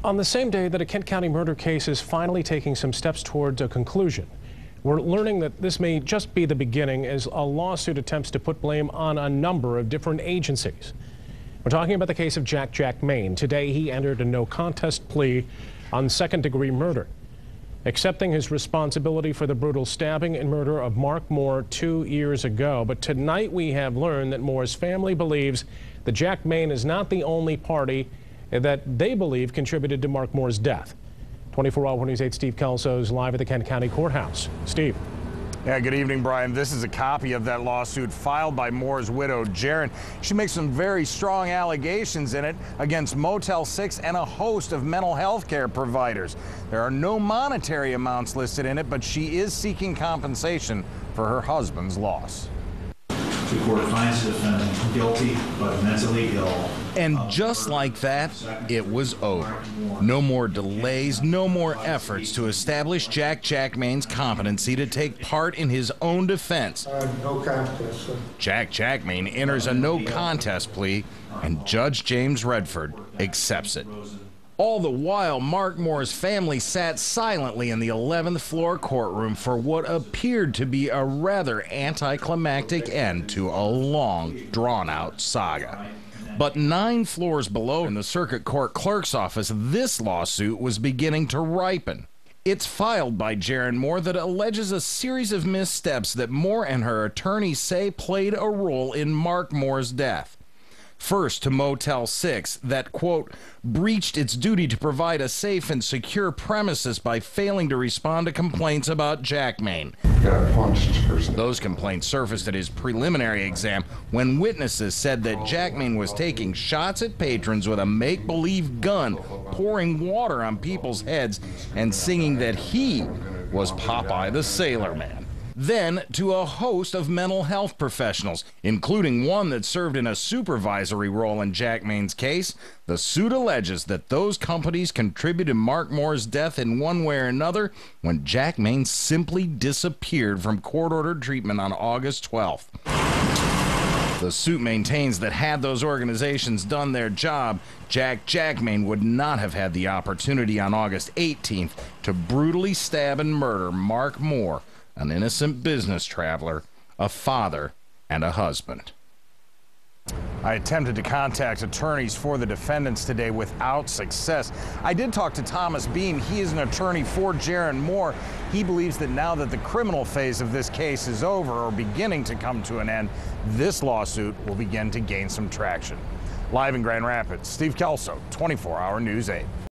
On the same day that a Kent County murder case is finally taking some steps towards a conclusion, we're learning that this may just be the beginning as a lawsuit attempts to put blame on a number of different agencies. We're talking about the case of Jacqmain. Today, he entered a no-contest plea on second-degree murder, accepting his responsibility for the brutal stabbing and murder of Mark Moore 2 years ago. But tonight, we have learned that Moore's family believes that Jacqmain is not the only party that they believe contributed to Mark Moore's death. 24-Hour News 8 Steve Kelso is live at the Kent County Courthouse. Steve. Yeah, good evening, Brian. This is a copy of that lawsuit filed by Moore's widow, Jacqmain. She makes some very strong allegations in it against Motel 6 and a host of mental health care providers. There are no monetary amounts listed in it, but she is seeking compensation for her husband's loss. The court finds the defendant guilty but mentally ill. And just like that, it was over. No more delays, no more efforts to establish Jacqmain's competency to take part in his own defense. No contest, sir. Jacqmain enters a no contest plea, and Judge James Redford accepts it. All the while, Mark Moore's family sat silently in the 11th floor courtroom for what appeared to be a rather anticlimactic end to a long, drawn-out saga. But 9 floors below in the circuit court clerk's office, this lawsuit was beginning to ripen. It's filed by Jacqmain Moore that alleges a series of missteps that Moore and her attorneys say played a role in Mark Moore's death. First, to Motel 6 that, quote, breached its duty to provide a safe and secure premises by failing to respond to complaints about Jacqmain. Got punched. Those complaints surfaced at his preliminary exam when witnesses said that Jacqmain was taking shots at patrons with a make-believe gun, pouring water on people's heads, and singing that he was Popeye the Sailor Man. Then to a host of mental health professionals, including one that served in a supervisory role in Jacqmain's case. The suit alleges that those companies contributed to Mark Moore's death in one way or another when Jacqmain simply disappeared from court-ordered treatment on August 12th. The suit maintains that had those organizations done their job, Jacqmain would not have had the opportunity on August 18th to brutally stab and murder Mark Moore, an innocent business traveler, a father, and a husband. I attempted to contact attorneys for the defendants today without success. I did talk to Thomas Beam. He is an attorney for Jacqmain Moore. He believes that now that the criminal phase of this case is over or beginning to come to an end, this lawsuit will begin to gain some traction. Live in Grand Rapids, Steve Kelso, 24-Hour News 8.